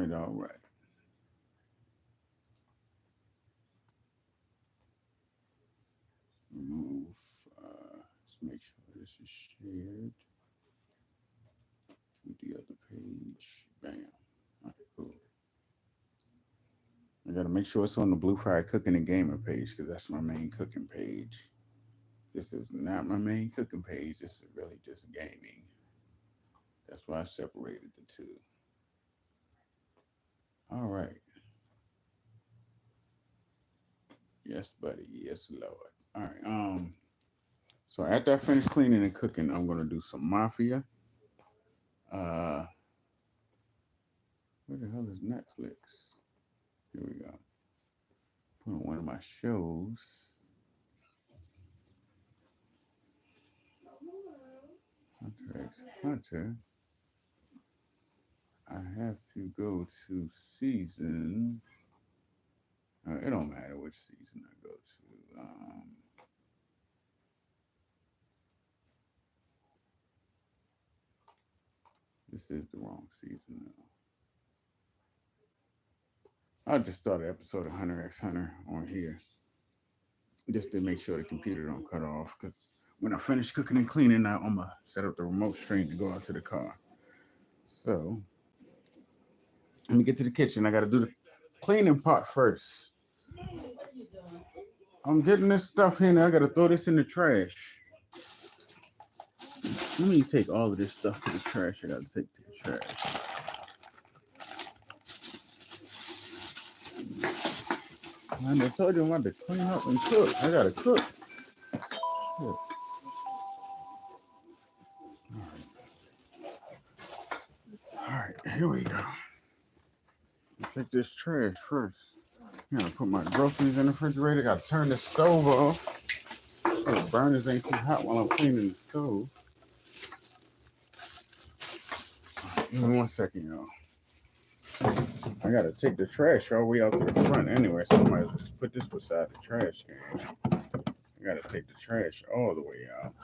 right, all right. Remove. Let's make sure this is shared to the other page. Bam. All right, cool. I gotta make sure it's on the Blue Fire Cooking and Gaming page because that's my main cooking page. This is not my main cooking page. This is really just gaming. That's why I separated the two. All right. Yes, buddy. Yes, Lord. All right. So after I finish cleaning and cooking, I'm gonna do some mafia. Uh, where the hell is Netflix? Here we go. Put on one of my shows. Hunter x Hunter. I have to go to season. It don't matter which season I go to. This is the wrong season now. I'll just start an episode of Hunter x Hunter on here, just to make sure the computer don't cut off. Because when I finish cooking and cleaning, I'm gonna set up the remote stream to go out to the car. So let me get to the kitchen. I gotta do the cleaning part first. I'm getting this stuff in. I gotta throw this in the trash. Let me take all of this stuff to the trash. I gotta take to the trash. Man, I told you I'm about to clean up and cook. I gotta cook. All right, here we go. Let's take this trash first. I gotta put my groceries in the refrigerator. Gotta turn the stove off so the burners ain't too hot while I'm cleaning the stove. Give me 1 second, y'all. I gotta take the trash all the way out to the front anyway, so I might as well just put this beside the trash can. I gotta take the trash all the way out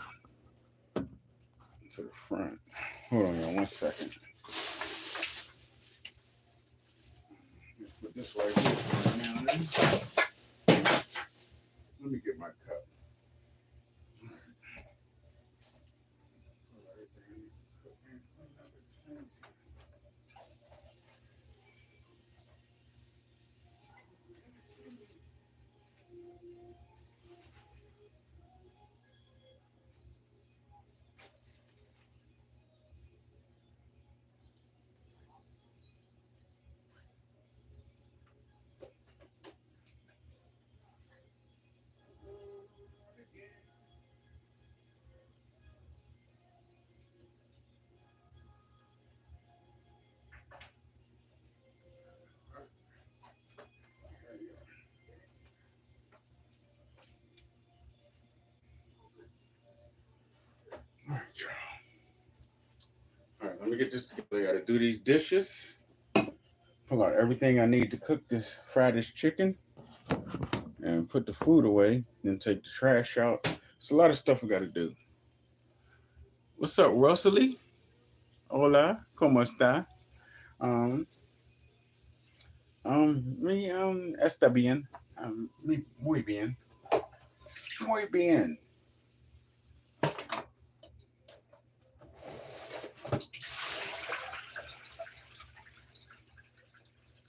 to the front. Hold on, y'all, 1 second. Let's put this right here. Let me get my cup. All right, let me get this together. I gotta do these dishes. Pull out everything I need to cook this fry this chicken. And put the food away. Then take the trash out. It's a lot of stuff we gotta do. What's up, Rosalie? Hola, ¿cómo está? Está bien. Muy bien. Muy bien.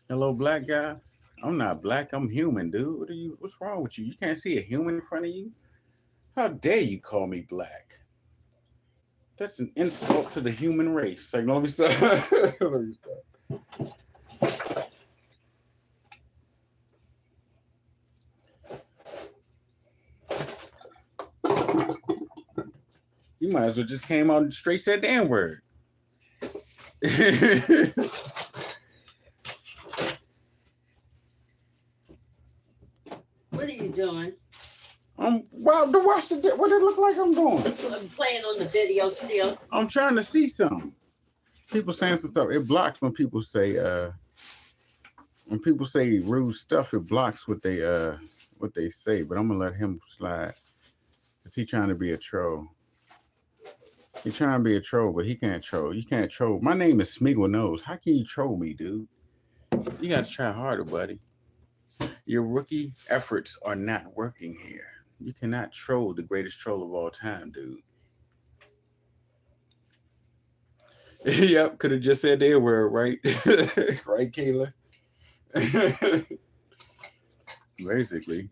Hello, black guy. I'm not black. I'm human, dude. What's wrong with you? You can't see a human in front of you? How dare you call me black? That's an insult to the human race. Like, let me stop. Let me stop. You might as well just came out and straight said the N-word. What are you doing? Well, to watch the what it look like I'm doing. I'm playing on the video still. I'm trying to see something. People saying some stuff. It blocks when people say rude stuff. It blocks what they say. But I'm gonna let him slide because he's trying to be a troll. He's trying to be a troll, but he can't troll. You can't troll. My name is SmeagleKnows. How can you troll me, dude? You got to try harder, buddy. Your rookie efforts are not working here. You cannot troll the greatest troll of all time, dude. Yep, could have just said their word, right? Right, Kayla? Basically.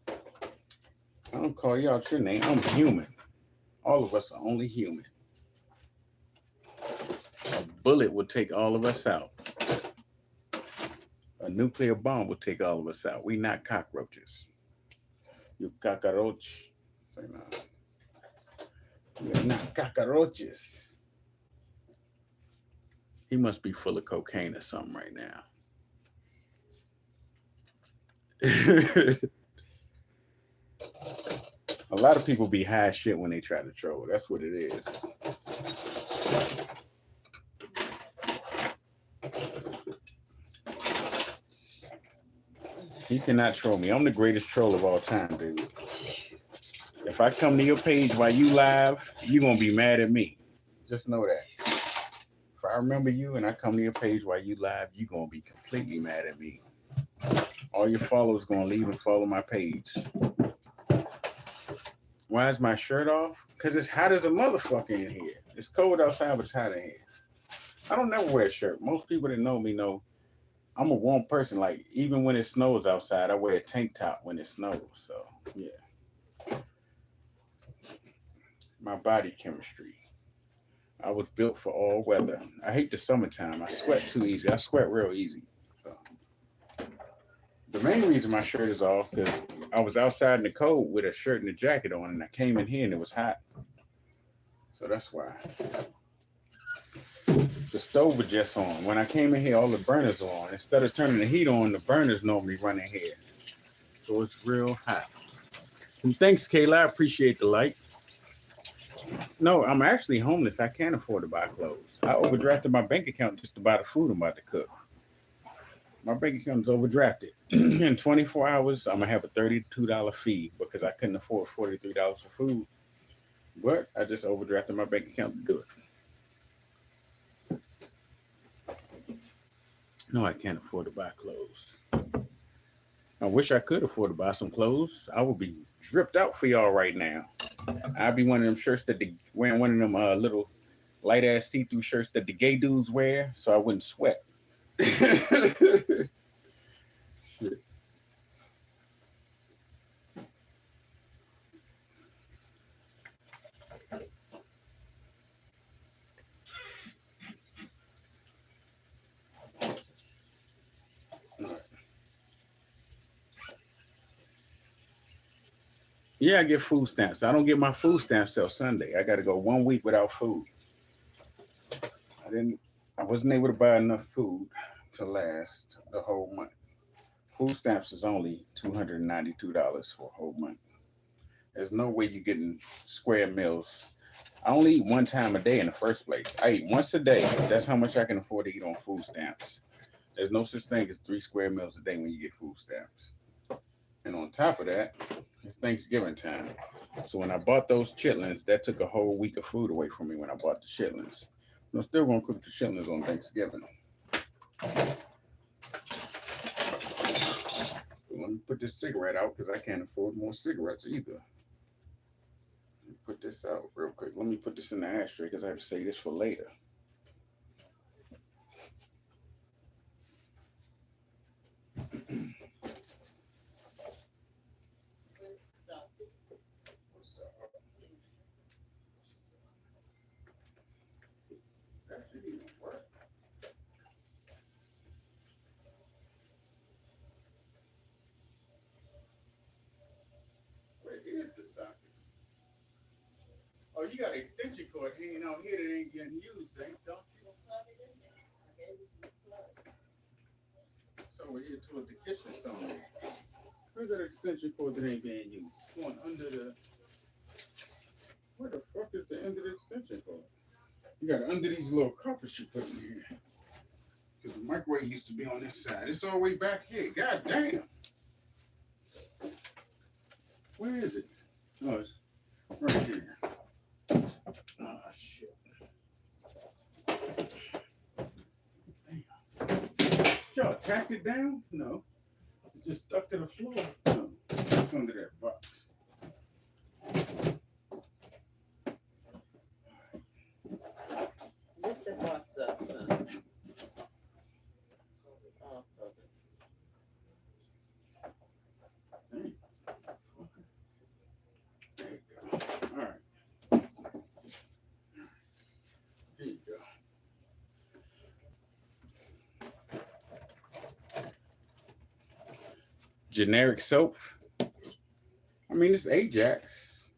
I don't call you out your name. I'm human. All of us are only human. A bullet will take all of us out. A nuclear bomb will take all of us out. We not cockroaches. You cockroach. Say no. You're not cockroaches. He must be full of cocaine or something right now. A lot of people be high shit when they try to troll. That's what it is. You cannot troll me. I'm the greatest troll of all time, dude. If I come to your page while you live, you're going to be mad at me. Just know that. If I remember you and I come to your page while you live, you're going to be completely mad at me. All your followers going to leave and follow my page. Why is my shirt off? Because it's hot as a motherfucker in here. It's cold outside, but it's hot in here. I don't never wear a shirt. Most people that know me know I'm a warm person. Like, even when it snows outside, I wear a tank top when it snows. So, yeah. My body chemistry. I was built for all weather. I hate the summertime. I sweat too easy. I sweat real easy. So, the main reason my shirt is off is I was outside in the cold with a shirt and a jacket on, and I came in here and it was hot. So that's why. The stove was just on. When I came in here, all the burners are on. Instead of turning the heat on, the burners normally run in here. So it's real hot. And thanks, Kayla. I appreciate the like. No, I'm actually homeless. I can't afford to buy clothes. I overdrafted my bank account just to buy the food I'm about to cook. My bank account's overdrafted. In 24 hours, I'm going to have a $32 fee because I couldn't afford $43 for food. But I just overdrafted my bank account to do it. No, I can't afford to buy clothes. I wish I could afford to buy some clothes. I would be dripped out for y'all right now. I'd be one of them shirts that wearing one of them little light ass see-through shirts that the gay dudes wear, so I wouldn't sweat. Yeah, I get food stamps. I don't get my food stamps till Sunday. I got to go 1 week without food. I wasn't able to buy enough food to last the whole month. Food stamps is only $292 for a whole month. There's no way you're getting square meals. I only eat one time a day in the first place. I eat once a day. That's how much I can afford to eat on food stamps. There's no such thing as 3 square meals a day when you get food stamps. And on top of that, it's Thanksgiving time. So when I bought those chitlins, that took a whole week of food away from me when I bought the chitlins. I'm still going to cook the chitlins on Thanksgiving. Let me put this cigarette out because I can't afford more cigarettes either. Let me put this out real quick. Let me put this in the ashtray because I have to say this for later. Oh, you got an extension cord hanging out here that ain't getting used, don't you? It's over here towards the kitchen somewhere. Where's that extension cord that ain't being used? It's going under the... Where the fuck is the end of the extension cord? You got under these little carpets you put in here. Because the microwave used to be on this side. It's all the way back here. God damn. Where is it? Oh, it's right here. Oh, shit. knocked it down? No. It just stuck to the floor. No. It's under that box. Lift that box up, son. Oh, There you go. All right. Here you go. Generic soap. I mean, it's Ajax.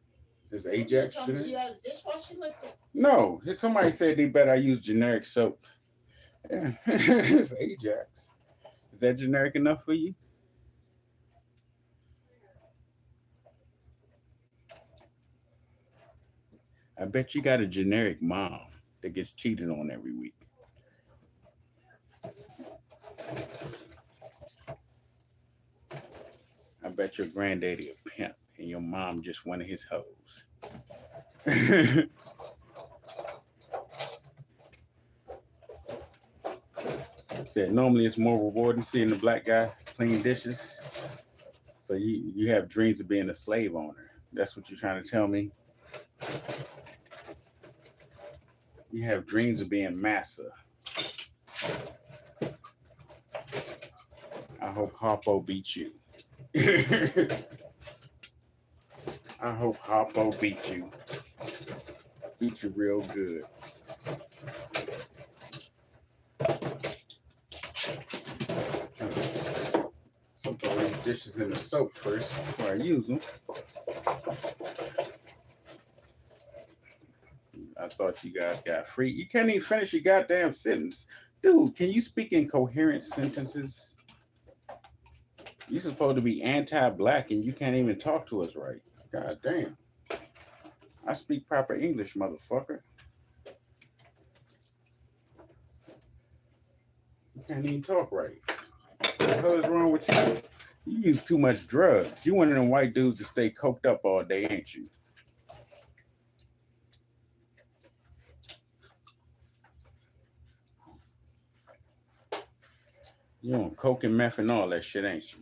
Is Ajax generic? You got dishwashing liquid? No. Somebody said they better I use generic soap. Yeah. It's Ajax. Is that generic enough for you? I bet you got a generic mom that gets cheated on every week. I bet your granddaddy a pimp and your mom just one of his hoes. Said normally it's more rewarding seeing the black guy clean dishes. So you have dreams of being a slave owner. That's what you're trying to tell me? You have dreams of being massa. I hope Harpo beats you. I hope Harpo beats you. Beat you real good. So throw these dishes in the soap first before I use them. I thought you guys got free. You can't even finish your goddamn sentence. Dude, can you speak in coherent sentences? You're supposed to be anti-black and you can't even talk to us right. God damn. I speak proper English, motherfucker. You can't even talk right. What the hell is wrong with you? You use too much drugs. You one of them white dudes that stay coked up all day, ain't you? You on coke and meth and all that shit, ain't you?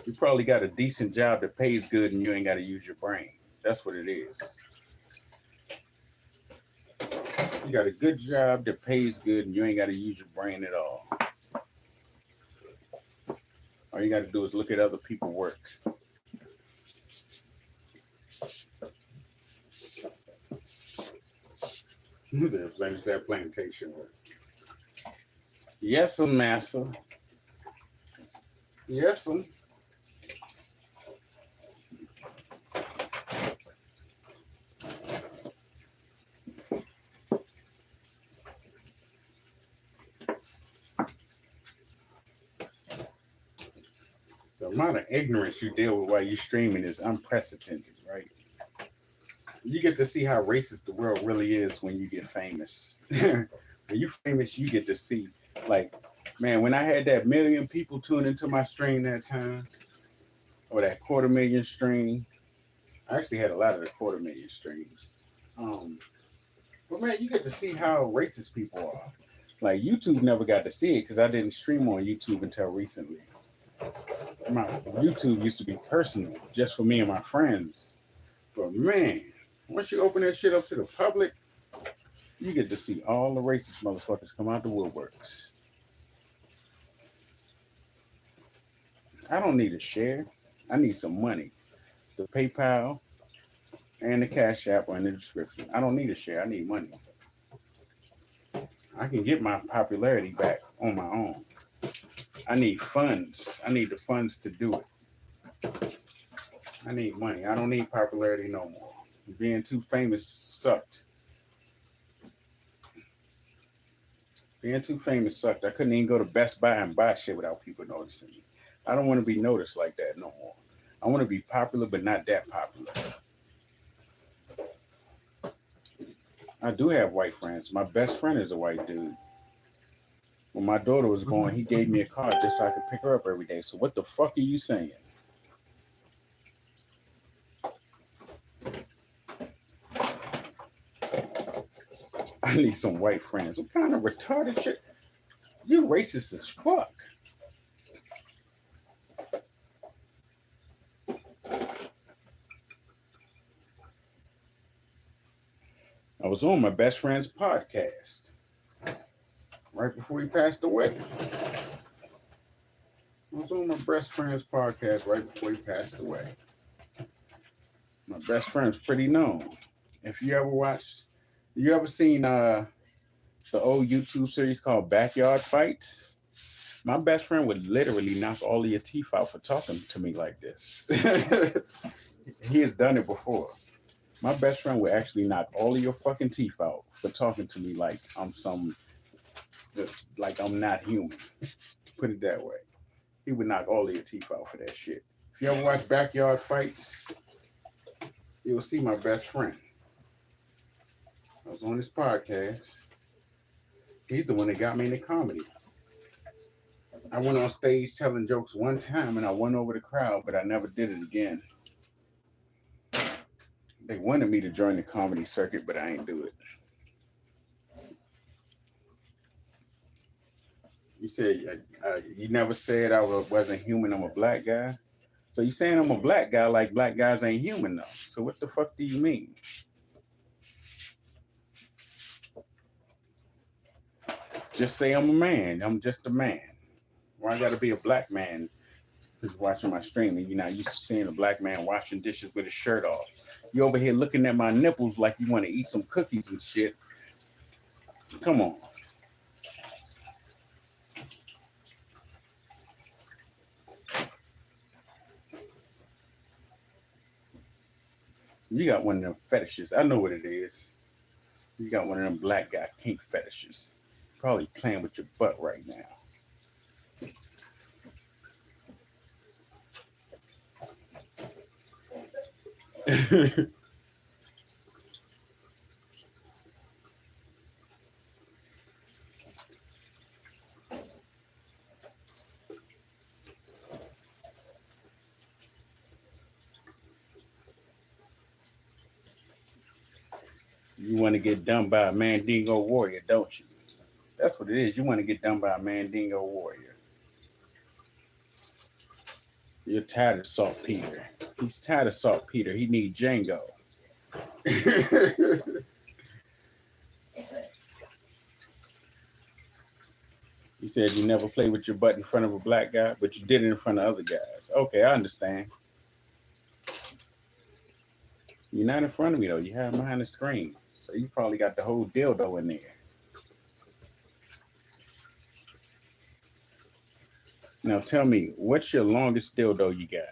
You probably got a decent job that pays good and you ain't got to use your brain. That's what it is. You got a good job that pays good and you ain't got to use your brain at all. All you got to do is look at other people work. There's that plantation work. Yes, massa. Yes, The amount of ignorance you deal with while you're streaming is unprecedented, right? You get to see how racist the world really is when you get famous. When you're famous, you get to see, like, man, when I had that 1 million people tune into my stream that time, or that 250,000 stream, I actually had a lot of the 250,000 streams. But man, you get to see how racist people are. Like YouTube never got to see it because I didn't stream on YouTube until recently. My YouTube used to be personal, just for me and my friends. But man, once you open that shit up to the public, you get to see all the racist motherfuckers come out the woodworks. I don't need a share. I need some money. The PayPal and the Cash App are in the description. I don't need a share. I need money. I can get my popularity back on my own. I need funds. I need the funds to do it. I need money. I don't need popularity no more. Being too famous sucked. Being too famous sucked. I couldn't even go to Best Buy and buy shit without people noticing me. I don't want to be noticed like that no more. I want to be popular, but not that popular. I do have white friends. My best friend is a white dude. When my daughter was born, he gave me a car just so I could pick her up every day. So what the fuck are you saying? I need some white friends. What kind of retarded shit? You racist as fuck. I was on my best friend's podcast right before he passed away. I was on my best friend's podcast right before he passed away. My best friend's pretty known. If you ever watched, you ever seen the old YouTube series called Backyard Fights? My best friend would literally knock all of your teeth out for talking to me like this. He has done it before. My best friend would actually knock all of your fucking teeth out for talking to me like like I'm not human. Put it that way. He would knock all of your teeth out for that shit. If you ever watch Backyard Fights, you'll see my best friend. I was on his podcast. He's the one that got me into comedy. I went on stage telling jokes one time and I won over the crowd, but I never did it again. They wanted me to join the comedy circuit, but I ain't do it. You said you never said I wasn't human. I'm a black guy. So you saying I'm a black guy like black guys ain't human though. So what the fuck do you mean? Just say I'm a man. I'm just a man. Why I gotta be a black man who's watching my stream and you're not used to seeing a black man washing dishes with his shirt off? You over here looking at my nipples like you want to eat some cookies and shit. Come on. You got one of them fetishes. I know what it is. You got one of them black guy kink fetishes. Probably playing with your butt right now. You want to get done by a Mandingo warrior, don't you? That's what it is. You want to get done by a Mandingo warrior. You're tired of Saltpeter. He's tired of Saltpeter. He needs Django. You said you never played with your butt in front of a black guy, but you did it in front of other guys. Okay, I understand. You're not in front of me though. You have behind the screen. So you probably got the whole dildo in there. Now tell me, what's your longest dildo you got?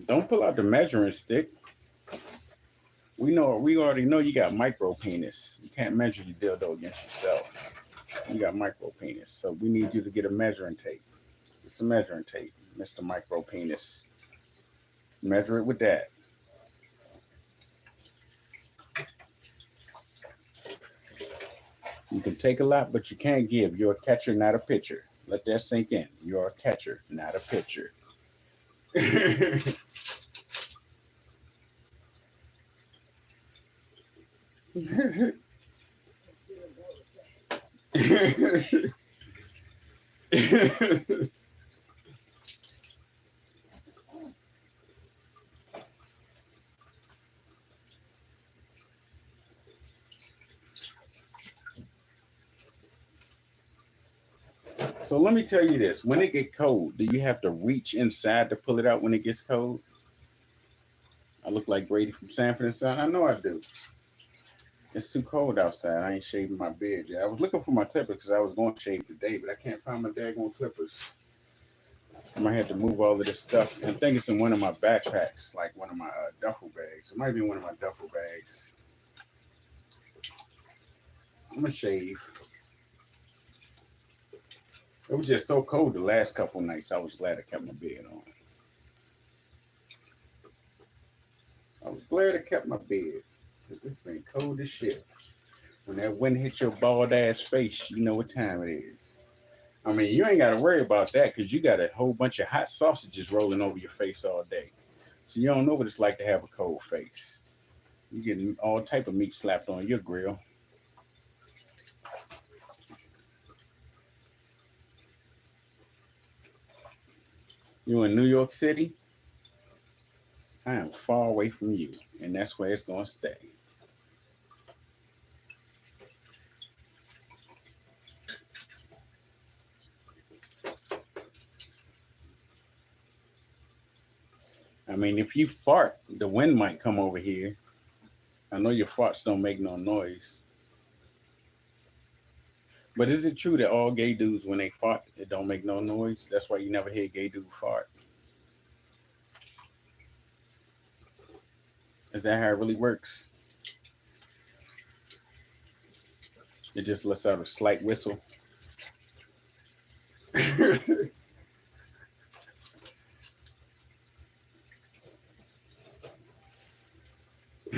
Don't pull out the measuring stick. We already know you got micro penis. You can't measure your dildo against yourself. You got micro penis. So we need you to get a measuring tape. It's a measuring tape, Mr. Micro Penis. Measure it with that. You can take a lot, but you can't give. You're a catcher, not a pitcher. Let that sink in. You're a catcher, not a pitcher. So let me tell you this. When it gets cold, do you have to reach inside to pull it out when it gets cold? I look like Brady from Sanford and Son. I know I do. It's too cold outside. I ain't shaving my beard yet. I was looking for my clippers because I was going to shave today, but I can't find my daggone clippers. I might have to move all of this stuff. I think it's in one of my backpacks, like one of my duffel bags. It might be one of my duffel bags. I'm going to shave. It was just so cold the last couple nights. I was glad I kept my beard on. I was glad I kept my bed. Cause it's been cold as shit. When that wind hits your bald ass face, you know what time it is. I mean, you ain't got to worry about that because you got a whole bunch of hot sausages rolling over your face all day. So you don't know what it's like to have a cold face. You getting all type of meat slapped on your grill. You in New York City? I am far away from you, and that's where it's gonna stay. I mean, if you fart, the wind might come over here. I know your farts don't make no noise. But is it true that all gay dudes, when they fart, it don't make no noise? That's why you never hear a gay dude fart. Is that how it really works? It just lets out a slight whistle.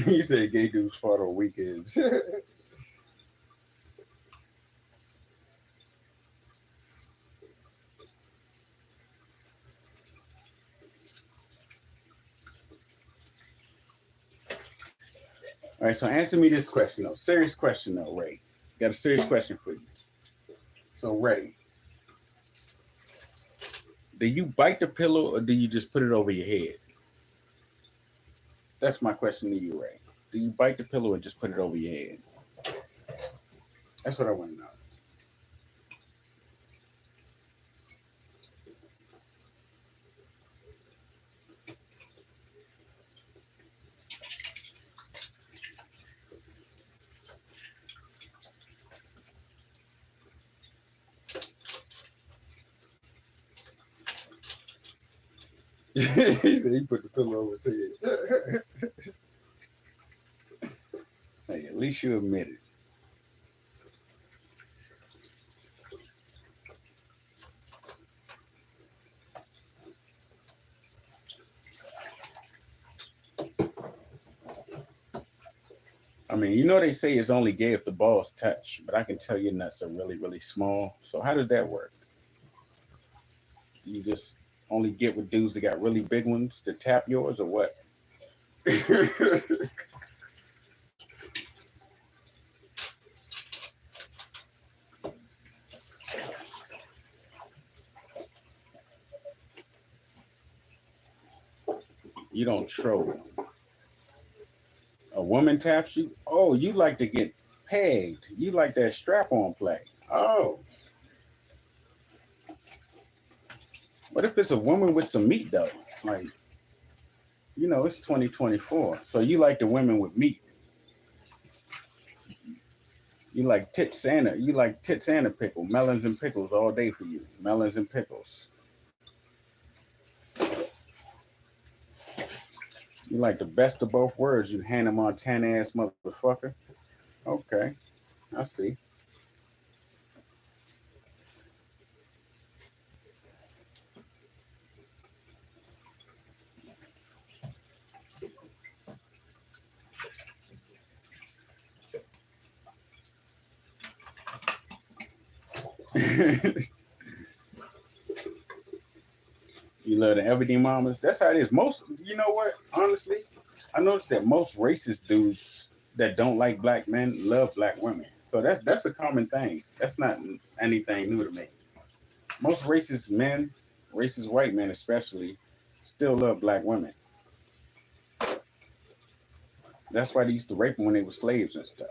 You say gay dudes fart on weekends. All right, so answer me this question though. Serious question though, Ray. Got a serious question for you. So Ray, do you bite the pillow or do you just put it over your head? That's my question to you, Ray. Do you bite the pillow or just put it over your head? That's what I want to know. He said he put the pillow over his head. Hey, at least you admit it. I mean, you know they say it's only gay if the balls touch, but I can tell your nuts are really, really small. So how does that work? You just only get with dudes that got really big ones to tap yours, or what? You don't troll. A woman taps you. Oh, you like to get pegged. You like that strap-on play. Oh, what if it's a woman with some meat though? Like, it's 2024, so you like the women with meat. You like tit Santa. You like tit Santa pickle, melons and pickles all day for you. Melons and pickles. You like the best of both worlds. You Hannah Montana ass motherfucker. Okay, I see. You love the everything mamas. That's how it is. Most, you know what? Honestly, I noticed that most racist dudes that don't like black men love black women. So that's a common thing. That's not anything new to me. Most racist men, racist white men especially, still love black women. That's why they used to rape them when they were slaves and stuff.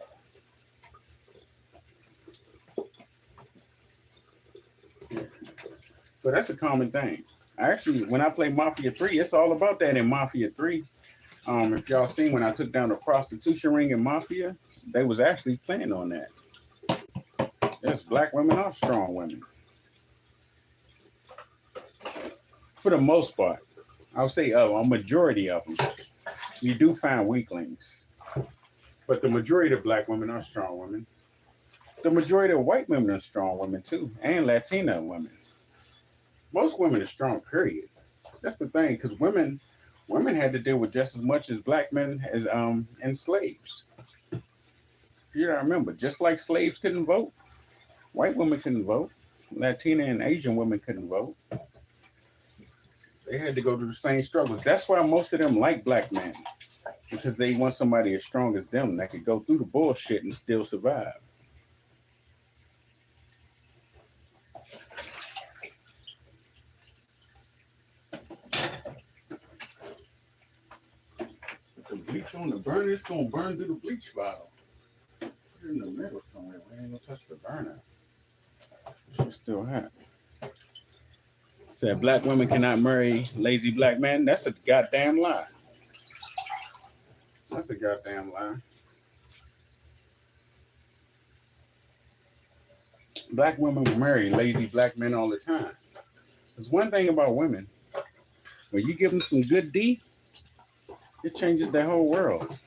So that's a common thing. Actually, when I play Mafia 3, it's all about that in Mafia 3. If y'all seen when I took down the prostitution ring in Mafia, they was actually playing on that. There's black women are strong women. For the most part. I'll say a majority of them. You do find weaklings. But the majority of black women are strong women. The majority of white women are strong women too, and Latina women. Most women are strong, period. That's the thing, because Women had to deal with just as much as black men as and slaves. You gotta remember, just like slaves couldn't vote, white women couldn't vote, Latina and Asian women couldn't vote. They had to go through the same struggles. That's why most of them like black men, because they want somebody as strong as them that could go through the bullshit and still survive. The bleach on the burner, it's gonna burn through the bleach bottle. Put it in the middle somewhere. We ain't gonna touch the burner. It's still hot. Said black women cannot marry lazy black men. That's a goddamn lie. That's a goddamn lie. Black women will marry lazy black men all the time. There's one thing about women. When you give them some good D, it changes their whole world.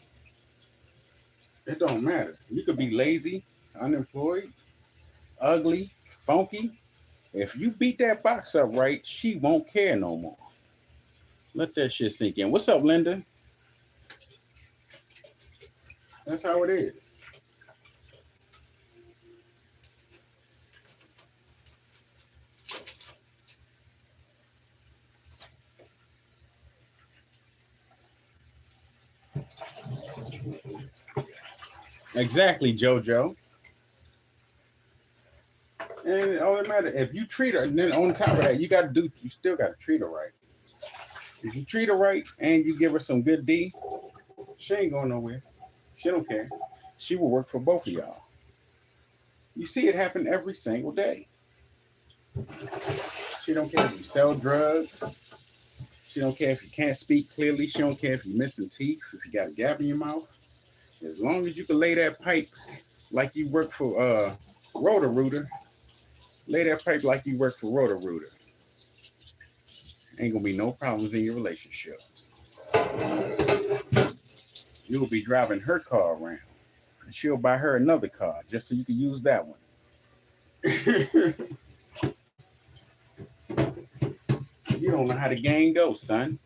It don't matter. You could be lazy, unemployed, ugly, funky. If you beat that box up right, she won't care no more. Let that shit sink in. What's up, Linda? That's how it is. Exactly, JoJo. And it only matter if you treat her, and then on top of that, you still gotta treat her right. If you treat her right and you give her some good D, she ain't going nowhere. She don't care. She will work for both of y'all. You see it happen every single day. She don't care if you sell drugs. She don't care if you can't speak clearly. She don't care if you're missing teeth, if you got a gap in your mouth. As long as you can lay that pipe like you work for Roto-Rooter, lay that pipe like you work for Roto-Rooter. Ain't gonna be no problems in your relationship. You'll be driving her car around. And she'll buy her another car just so you can use that one. You don't know how the game goes, son.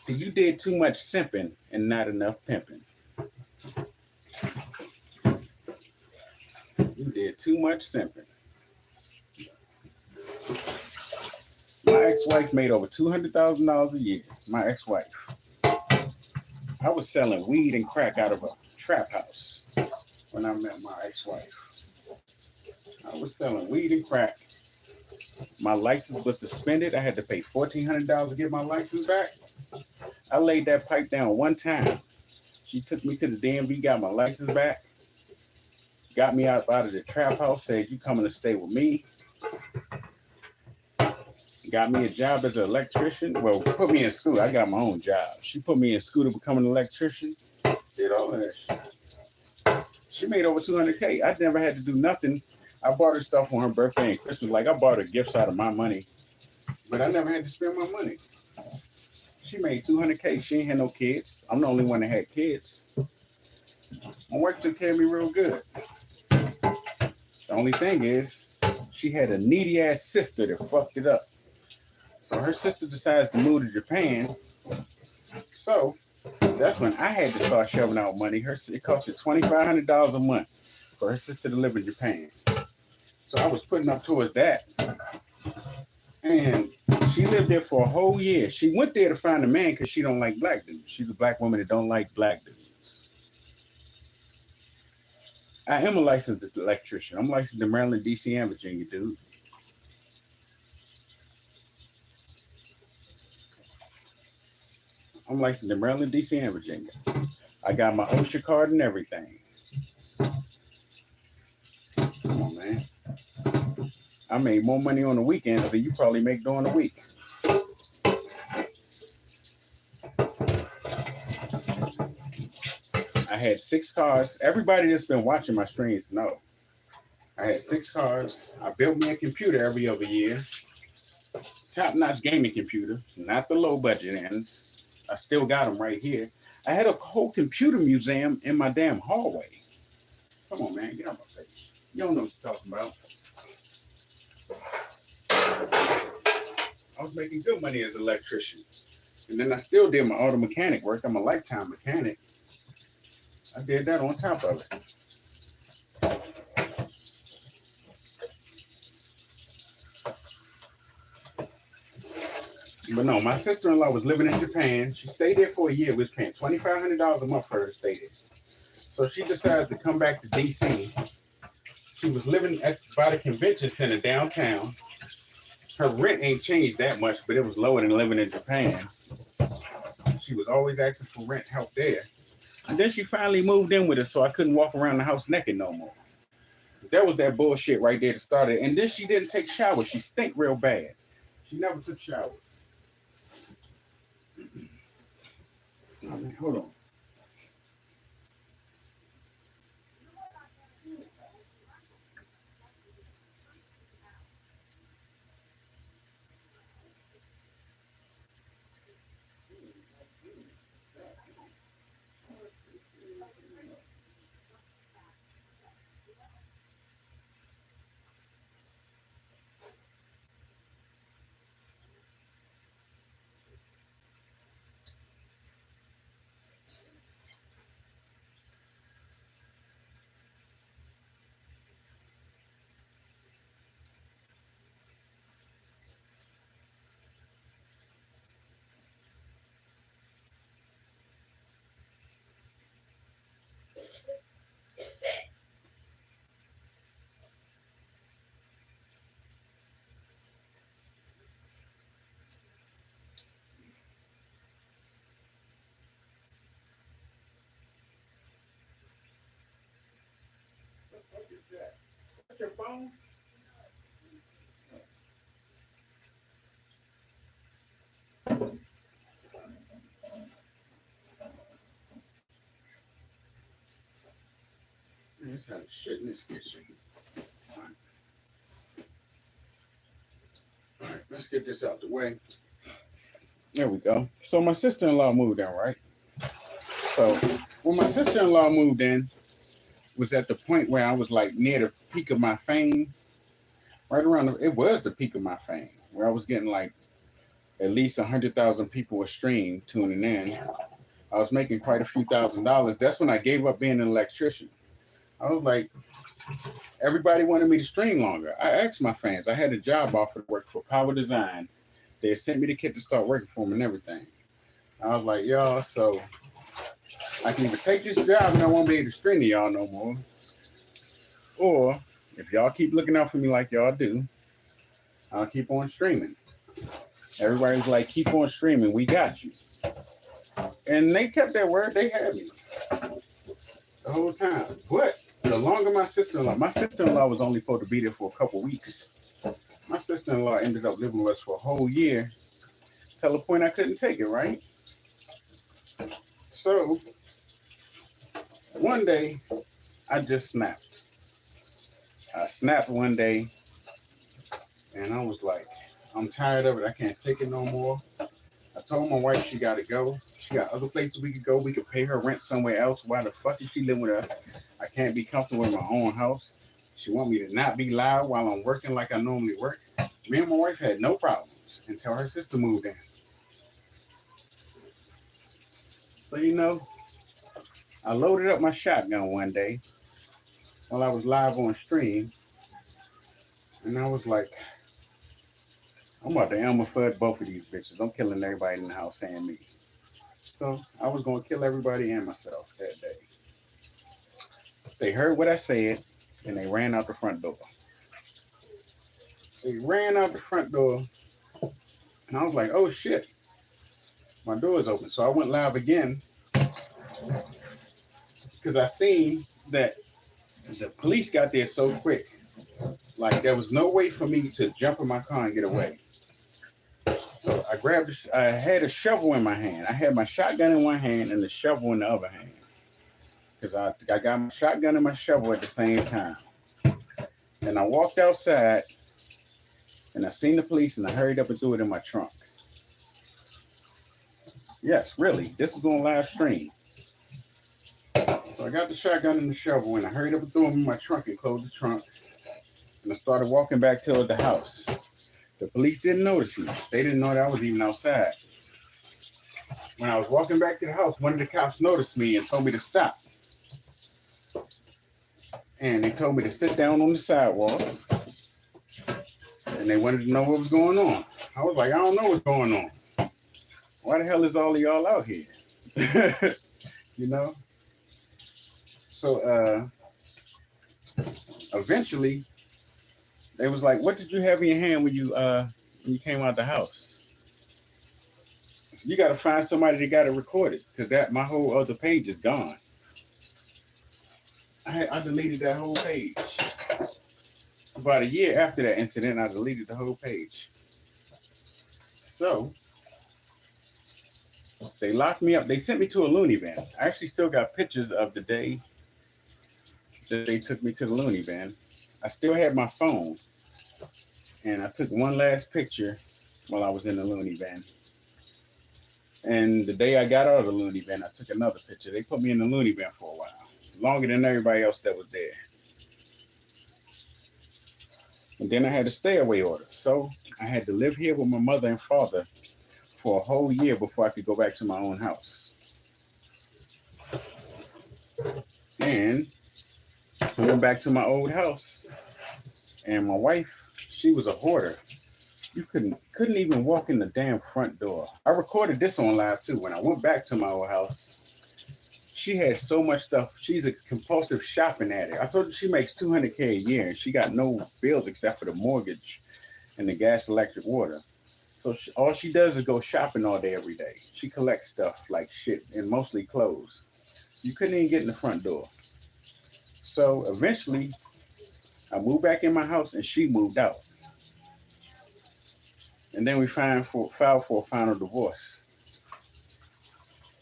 See, you did too much simping and not enough pimping. You did too much simping. My ex-wife made over $200,000 a year. My ex-wife. I was selling weed and crack out of a trap house when I met my ex-wife. I was selling weed and crack. My license was suspended. I had to pay $1,400 to get my license back. I laid that pipe down one time. She took me to the DMV, got my license back, got me out of the trap house, said, you coming to stay with me. Got me a job as an electrician. Well, put me in school. I got my own job. She put me in school to become an electrician. Did all of that shit. She made over $200K. I never had to do nothing. I bought her stuff on her birthday and Christmas. Like I bought her gifts out of my money, but I never had to spend my money. She made $200K. She ain't had no kids. I'm the only one that had kids. My wife took care of me real good. The only thing is, she had a needy ass sister that fucked it up. So her sister decides to move to Japan. So that's when I had to start shoving out money. It cost her $2,500 a month for her sister to live in Japan. So I was putting up towards that. And she lived there for a whole year. She went there to find a man because she don't like black dudes. She's a black woman that don't like black dudes. I am a licensed electrician. I'm licensed in Maryland, DC, and Virginia, dude. I'm licensed in Maryland, DC, and Virginia. I got my OSHA card and everything. Come on, man. I made more money on the weekends than you probably make during the week. I had 6 cars. Everybody that's been watching my streams know. I had 6 cars. I built me a computer every other year. Top-notch gaming computer, not the low budget ends. I still got them right here. I had a whole computer museum in my damn hallway. Come on, man, get out my face. You don't know what you're talking about. I was making good money as an electrician. And then I still did my auto mechanic work. I'm a lifetime mechanic. I did that on top of it. But no, my sister-in-law was living in Japan. She stayed there for a year. We was paying $2,500 a month for her to stay there. So she decided to come back to DC. She was living by the convention center downtown. Her rent ain't changed that much, but it was lower than living in Japan. She was always asking for rent help there. And then she finally moved in with us, so I couldn't walk around the house naked no more. That was that bullshit right there to start it. And then she didn't take showers. She stink real bad. She never took showers. Oh, man, hold on. Your phone? There's how shit in this kitchen. All right, let's get this out the way. There we go. So my sister-in-law moved in, right? So when my sister-in-law moved in, was at the point where I was like near the peak of my fame. Right around, it was the peak of my fame, where I was getting like at least 100,000 people a stream tuning in. I was making quite a few $1,000s. That's when I gave up being an electrician. I was like, everybody wanted me to stream longer. I asked my fans. I had a job offer to work for Power Design. They sent me the kit to start working for them and everything. I was like, y'all, so I can either take this job and I won't be able to stream to y'all no more. Or if y'all keep looking out for me like y'all do, I'll keep on streaming. Everybody's like, keep on streaming. We got you. And they kept their word. They had me the whole time. But the longer my sister-in-law was only supposed to be there for a couple weeks. My sister-in-law ended up living with us for a whole year. Till the point I couldn't take it, right? So one day, I just snapped. I snapped one day, and I was like, I'm tired of it. I can't take it no more. I told my wife she got to go. She got other places we could go. We could pay her rent somewhere else. Why the fuck is she living with us? I can't be comfortable in my own house. She want me to not be loud while I'm working like I normally work. Me and my wife had no problems until her sister moved in. So, you know, I loaded up my shotgun one day while I was live on stream. And I was like, I'm about to Elmer Fudd both of these bitches. I'm killing everybody in the house and me. So I was going to kill everybody and myself that day. They heard what I said, and they ran out the front door. They ran out the front door, and I was like, oh shit, my door is open. So I went live again, because I seen that the police got there so quick. Like, there was no way for me to jump in my car and get away. So I had a shovel in my hand. I had my shotgun in one hand and the shovel in the other hand. Because I got my shotgun and my shovel at the same time. And I walked outside, and I seen the police, and I hurried up and threw it in my trunk. Yes, really. This is on live stream. So I got the shotgun and the shovel, and I hurried up and threw them in my trunk and closed the trunk. And I started walking back toward the house. The police didn't notice me. They didn't know that I was even outside. when I was walking back to the house, one of the cops noticed me and told me to stop. And they told me to sit down on the sidewalk. And they wanted to know what was going on. I was like, I don't know what's going on. Why the hell is all of y'all out here? You know? So eventually they was like, what did you have in your hand when you came out the house? You gotta find somebody that got it recorded, because that my whole other page is gone. I deleted that whole page. About a year after that incident, I deleted the whole page. So they locked me up. They sent me to a loony bin. I actually still got pictures of the day that they took me to the loony bin. I still had my phone, and I took one last picture while I was in the loony bin. And the day I got out of the loony bin, I took another picture. They put me in the loony bin for a while, longer than everybody else that was there. And then I had a stay away order. So I had to live here with my mother and father for a whole year before I could go back to my own house. And I went back to my old house. And my wife, she was a hoarder. You couldn't even walk in the damn front door. I recorded this on live too. When I went back to my old house, she had so much stuff. She's a compulsive shopping addict. I told her she makes $200K a year and she got no bills except for the mortgage and the gas, electric, water. So all she does is go shopping all day, every day. She collects stuff like shit, and mostly clothes. You couldn't even get in the front door. So eventually, I moved back in my house and she moved out. And then we filed for a final divorce.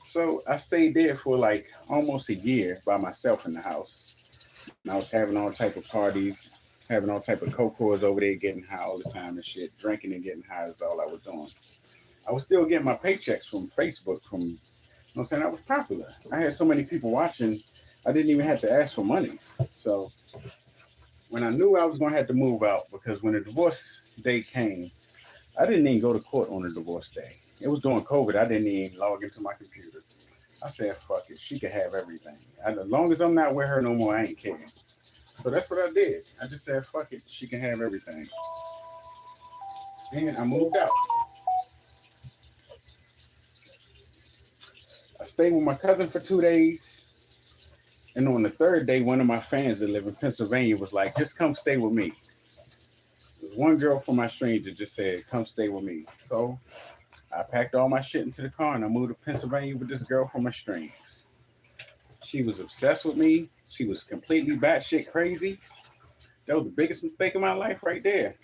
So I stayed there for like almost a year by myself in the house. And I was having all type of parties, having all type of co-cores over there, getting high all the time and shit. Drinking and getting high is all I was doing. I was still getting my paychecks from Facebook, you know what I'm saying? I was popular. I had so many people watching, I didn't even have to ask for money. So when I knew I was going to have to move out, because when the divorce day came, I didn't even go to court on the divorce day. It was during COVID. I didn't even log into my computer. I said, fuck it. She could have everything. As long as I'm not with her no more, I ain't caring. So that's what I did. I just said, fuck it. She can have everything. And I moved out. I stayed with my cousin for 2 days. And on the third day, one of my fans that live in Pennsylvania was like, just come stay with me. One girl from my stranger just said, come stay with me. So I packed all my shit into the car and I moved to Pennsylvania with this girl from my strangers. She was obsessed with me. She was completely batshit crazy. That was the biggest mistake of my life right there.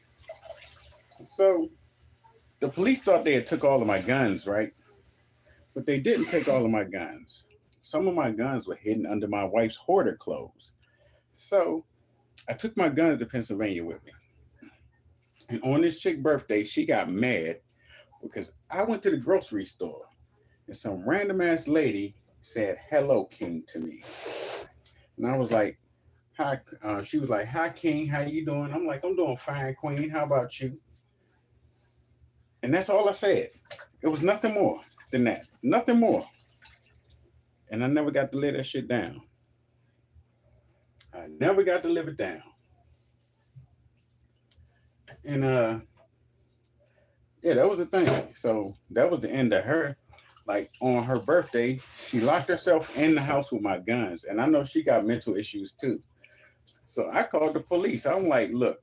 So the police thought they had took all of my guns, right? But they didn't take all of my guns. Some of my guns were hidden under my wife's hoarder clothes. So I took my guns to Pennsylvania with me. And on this chick's birthday, she got mad because I went to the grocery store and some random ass lady said "Hello, King" to me, and I was like, "Hi." She was like, "Hi, King. How you doing?" I'm like, "I'm doing fine, Queen. How about you?" And that's all I said. It was nothing more than that. Nothing more. And I never got to lay that shit down. I never got to live it down. And yeah, that was the thing. So that was the end of her. Like on her birthday, she locked herself in the house with my guns. And I know she got mental issues too. So I called the police. I'm like, look,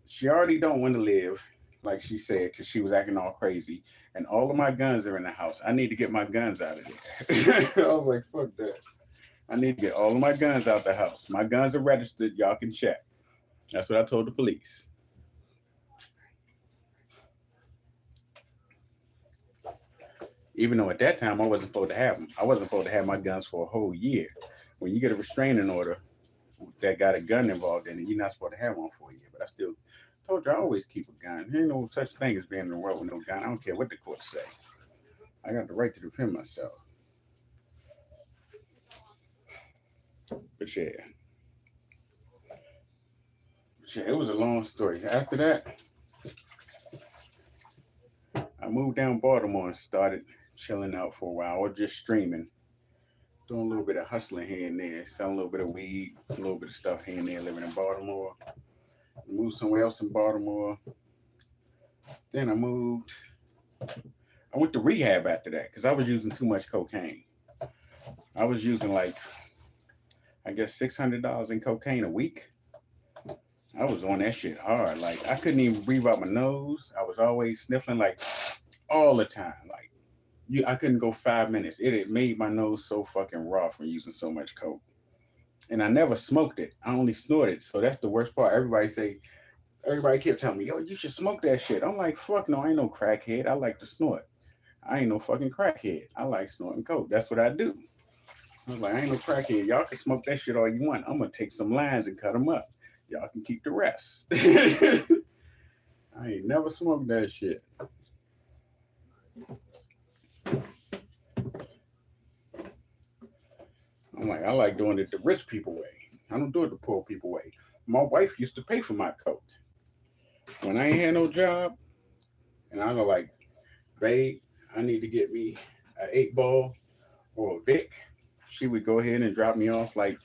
she already don't want to live, like she said, because she was acting all crazy. And all of my guns are in the house. I need to get my guns out of there. I was like, fuck that. I need to get all of my guns out the house. My guns are registered. Y'all can check. That's what I told the police. Even though at that time I wasn't supposed to have them. I wasn't supposed to have my guns for a whole year. When you get a restraining order that got a gun involved in it, you're not supposed to have one for a year. But I still told you I always keep a gun. There ain't no such thing as being in the world with no gun. I don't care what the courts say. I got the right to defend myself. But yeah, it was a long story. After that, I moved down Baltimore and started chilling out for a while, or just streaming, doing a little bit of hustling here and there, selling a little bit of weed, a little bit of stuff here and there, living in Baltimore. Moved somewhere else in Baltimore. Then I went to rehab after that because I was using too much cocaine. I was using like, I guess, $600 in cocaine a week. I was on that shit hard. Like, I couldn't even breathe out my nose. I was always sniffling, like, all the time. Like, I couldn't go 5 minutes. It had made my nose so fucking raw from using so much coke. And I never smoked it. I only snorted. So that's the worst part. Everybody kept telling me, yo, you should smoke that shit. I'm like, fuck no, I ain't no crackhead. I like to snort. I ain't no fucking crackhead. I like snorting coke. That's what I do. I was like, I ain't no crackhead. Y'all can smoke that shit all you want. I'm gonna take some lines and cut them up. Y'all can keep the rest. I ain't never smoked that shit. I'm like, I like doing it the rich people way. I don't do it the poor people way. My wife used to pay for my coke. When I ain't had no job, and I was like, babe, I need to get me an 8 ball or a Vic. She would go ahead and drop me off like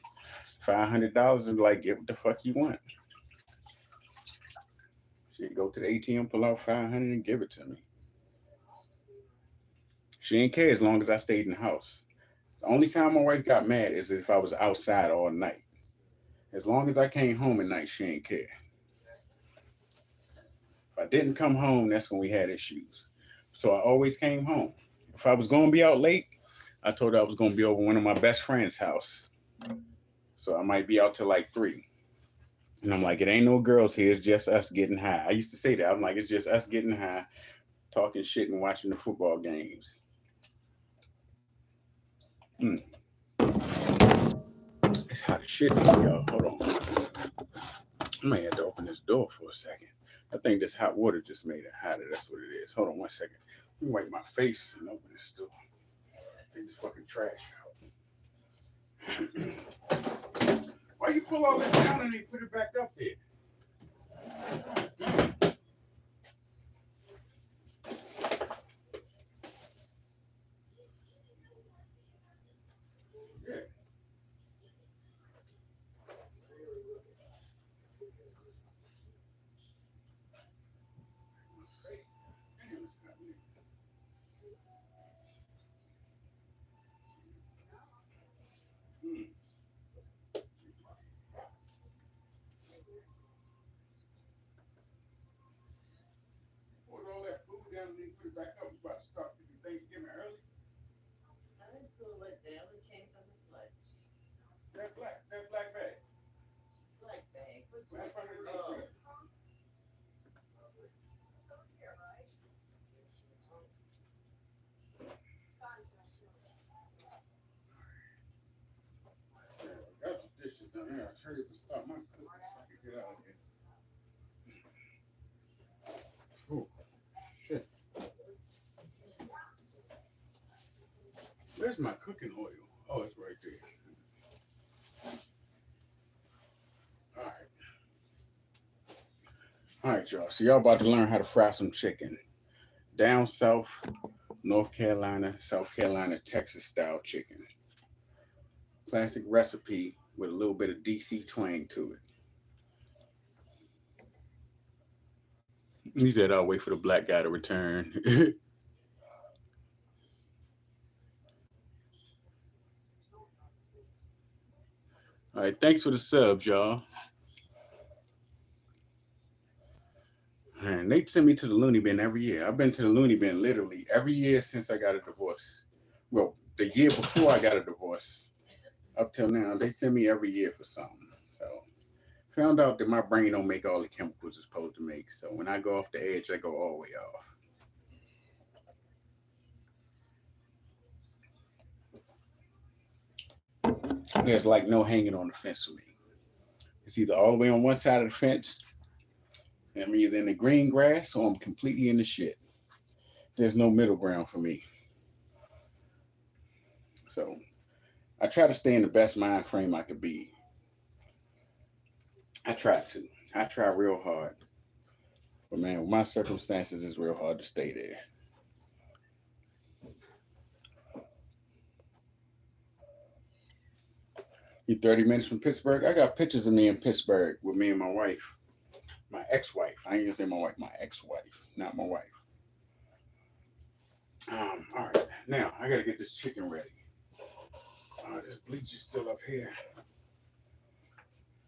$500 and like, get what the fuck you want. She'd go to the ATM, pull out 500 and give it to me. She didn't care as long as I stayed in the house. The only time my wife got mad is if I was outside all night. As long as I came home at night, she didn't care. If I didn't come home, that's when we had issues. So I always came home. If I was going to be out late, I told her I was going to be over one of my best friend's house. So I might be out till like 3. And I'm like, it ain't no girls here. It's just us getting high. I used to say that. I'm like, it's just us getting high, talking shit and watching the football games. Mm. It's hot as shit here, y'all. Hold on. I may have to open this door for a second. I think this hot water just made it hotter. That's what it is. Hold on one second. Let me wipe my face and open this door. Take this fucking trash out. Why you pull all that down and then put it back up there? Yeah. Damn, it's hot in here. Mm. Pulled all that food down and then put it back up. We about to start cooking Thanksgiving early. I didn't pull it down. It came from the flood. That black bag. Black bag. What's Right in black? front of the deep Oh. freezer. Got some dishes down there. I hurry up and start my cooking so I can get out of here. Oh, shit. Where's my cooking oil? Oh, it's right there. All right. All right, y'all. So y'all about to learn how to fry some chicken. Down south, North Carolina, South Carolina, Texas style chicken. Classic recipe with a little bit of DC twang to it. He said, I'll wait for the black guy to return. All right, thanks for the subs, y'all. Man, they send me to the loony bin every year. I've been to the loony bin literally every year since I got a divorce. Well, the year before I got a divorce, up till now, they send me every year for something. So, found out that my brain don't make all the chemicals it's supposed to make. So when I go off the edge, I go all the way off. There's like no hanging on the fence for me. It's either all the way on one side of the fence, and I'm either in the green grass or I'm completely in the shit. There's no middle ground for me. So I try to stay in the best mind frame I could be. I try to. I try real hard. But man, with my circumstances, it's real hard to stay there. You 30 minutes from Pittsburgh? I got pictures of me in Pittsburgh with me and my wife. My ex-wife. I ain't gonna say my wife, my ex-wife, not my wife. All right. Now I gotta get this chicken ready. This bleach is still up here.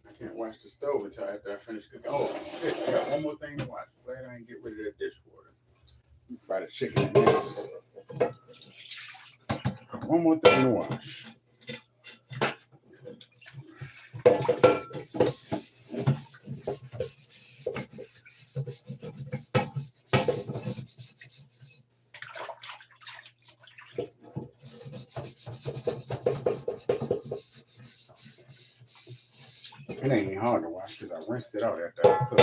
I can't wash the stove until after I finish cooking. Oh, shit, I got one more thing to wash. Glad I didn't get rid of that dishwater. Fry the chicken in this. One more thing to wash. It ain't even hard to wash because I rinsed it out after I cooked.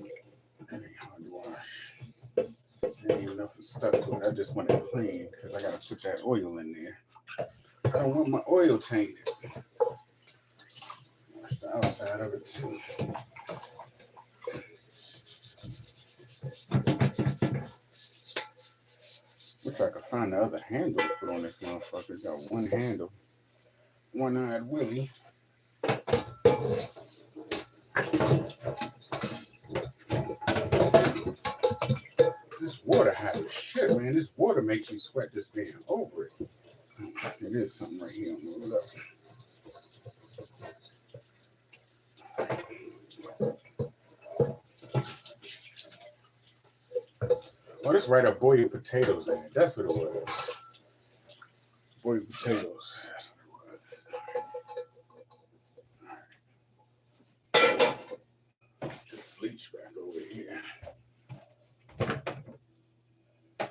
It ain't hard to wash. There ain't enough stuff to it. I just want it clean because I gotta put that oil in there. I don't want my oil tainted. Wash the outside of it too. Wish I could find the other handle to put on this motherfucker. Got one handle. One-eyed Willie. This water hot as shit, man. This water makes you sweat just being over it. It is something right here on the left. Oh, this right up boiled potatoes in it. That's what it was. Boiled potatoes. That's what it was. Just bleach back over here.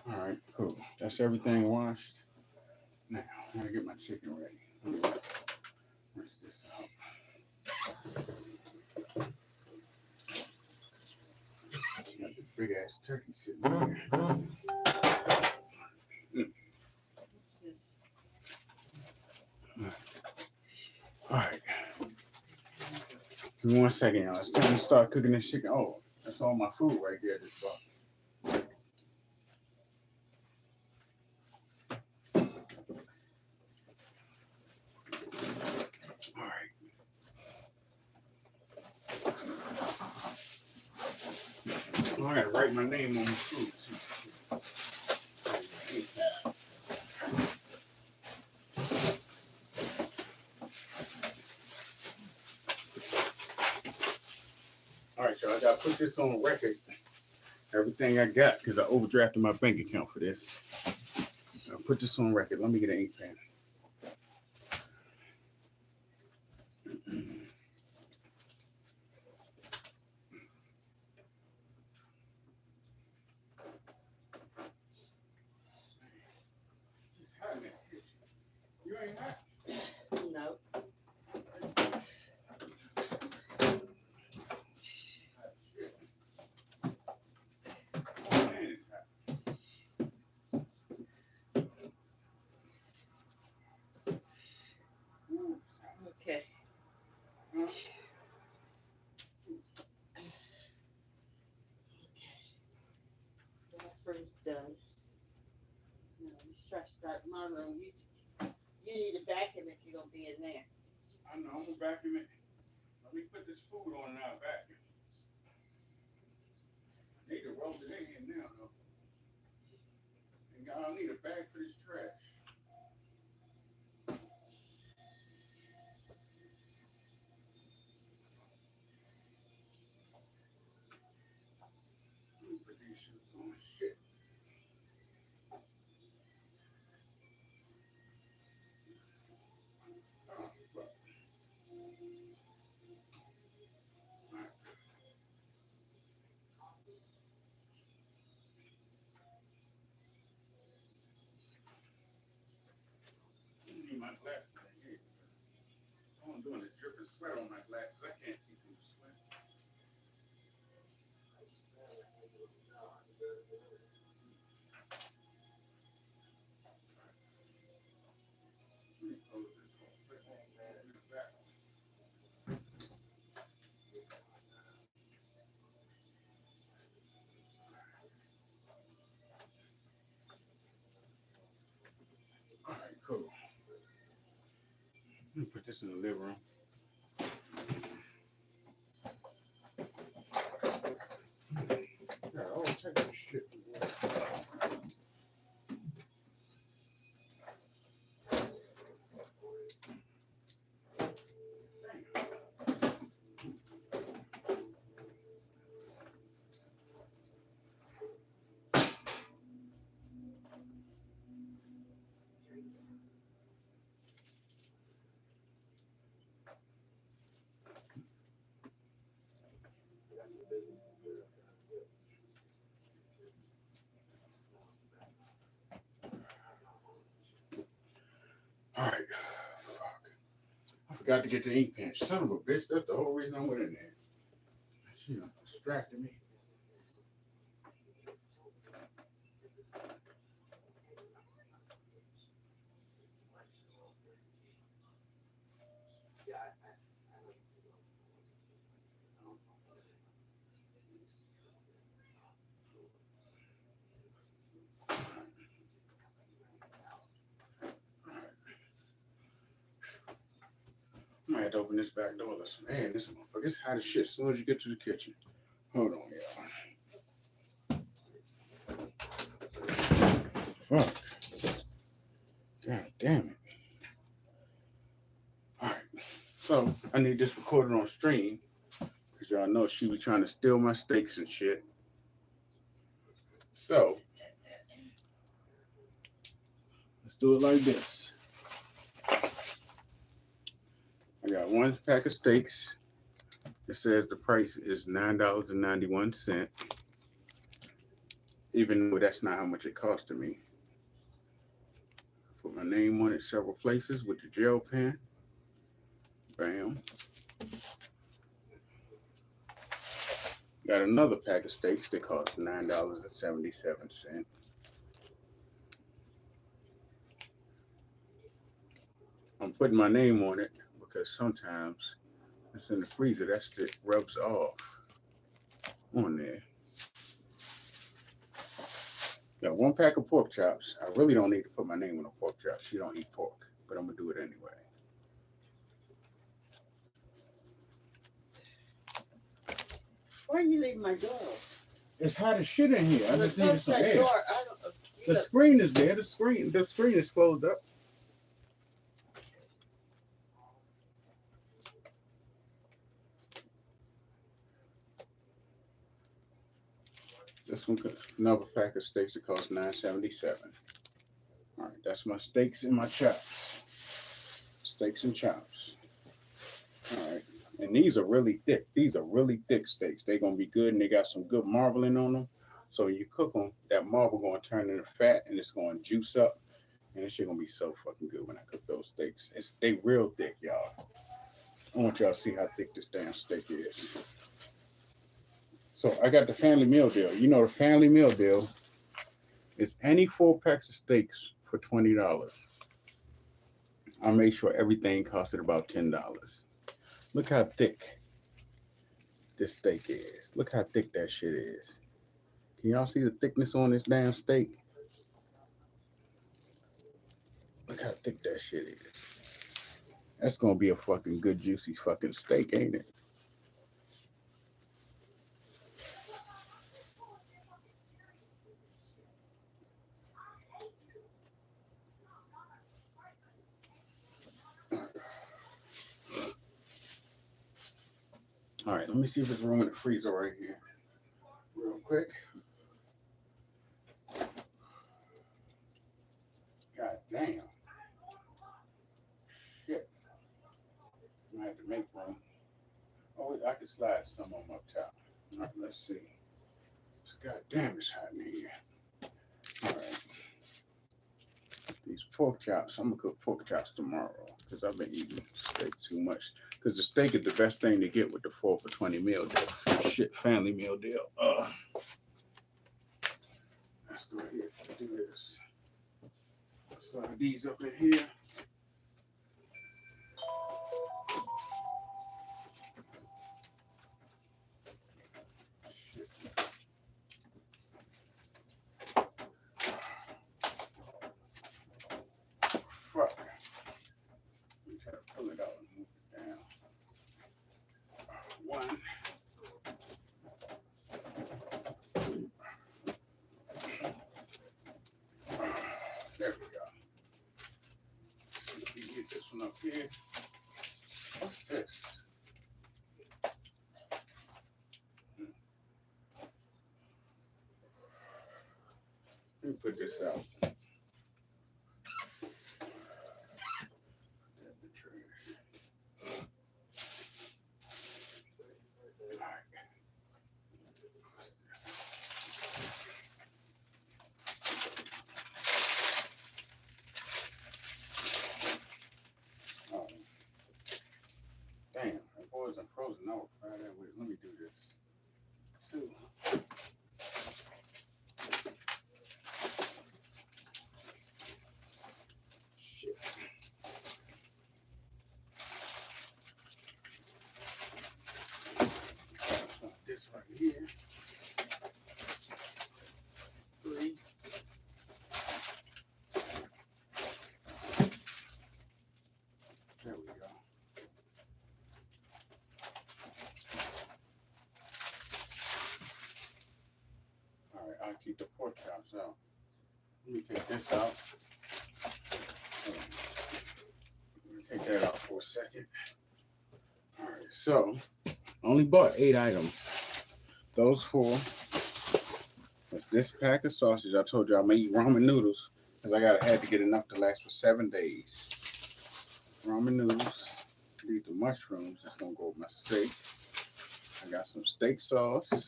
All right, cool. That's everything washed. Now, I gotta get my chicken ready. Rinse this out. Got this big ass turkey sitting here. All right. Give me 1 second, y'all. It's time to start cooking this chicken. Oh, that's all my food right there. Just about. All right. Oh, I gotta write my name on the food too. All right, y'all. I gotta put this on record. Everything I got because I overdrafted my bank account for this. I'll put this on record. Let me get an ink pen. You ain't hot? No. Okay. Bathroom's done. You stressed out my room. You need a vacuum if you're gonna be in there. I know. I'm gonna vacuum it. Let me put this food on now. Vacuum. I need to roll it in here now, though. And y'all need a bag for this trash. Let me put these shoes on. Shit. Oh, fuck. I need my glasses in here. All I'm doing is dripping sweat on my glasses. I can't see through the sweat. Let me close this whole sweat. Back. All right, cool. Let me put this in the living room. Yeah, I always take this shit. All right. Fuck. I forgot to get the ink pen. Son of a bitch. That's the whole reason I went in there. She done distracted me. I might have to open this back door. Listen, man, this motherfucker, it's hot as shit as soon as you get to the kitchen. Hold on, y'all. Fuck. God damn it. Alright. So, I need this recorded on stream. Because y'all know she be trying to steal my steaks and shit. So, let's do it like this. I got one pack of steaks. It says the price is $9.91. Even though that's not how much it costed me. Put my name on it several places with the gel pen. Bam. Got another pack of steaks that cost $9.77. I'm putting my name on it because sometimes it's in the freezer. That shit rubs off on there. Got one pack of pork chops. I really don't need to put my name on the pork chops. She don't eat pork, but I'm gonna do it anyway. Why are you leaving my door? It's hot as shit in here. I just needed some air. Door. The screen is there. The screen is closed up. This one, another pack of steaks that costs $9.77. All right, that's my steaks and my chops. Steaks and chops. All right, and these are really thick. These are really thick steaks. They're gonna be good, and they got some good marbling on them. So when you cook them, that marble gonna turn into fat, and it's gonna juice up, and this shit gonna be so fucking good when I cook those steaks. They real thick, y'all. I want y'all to see how thick this damn steak is. So I got the family meal deal. You know the family meal deal is any 4 packs of steaks for $20. I made sure everything costed about $10. Look how thick this steak is. Look how thick that shit is. Can y'all see the thickness on this damn steak? Look how thick that shit is. That's gonna be a fucking good juicy fucking steak, ain't it? All right, let me see if there's room in the freezer right here. Real quick. God damn. Shit. I have to make room. Oh, I can slide some on up top. All right, let's see. God damn, it's hot in here. All right. These pork chops, I'm gonna cook pork chops tomorrow because I've been eating steak too much. Because the steak is the best thing to get with the 4 for $20 meal deal. Shit, family meal deal. Let's go ahead and do this. Slide these up in here. Shit. Fuck. Let me try to pull it one up here. What's this? Let me put this out. Oh, damn, that wasn't frozen. No, right there. Wait, let me do this. Two. Shit. This right here. 3. There we go. All right, I'll keep the pork chops out. Let me take this out. Let me take that out for a second. All right, so I only bought 8 items. Those 4. That's this pack of sausage. I told you I'm gonna eat ramen noodles because I had to get enough to last for 7 days. Ramen noodles. Need the mushrooms. It's gonna go with my steak. I got some steak sauce.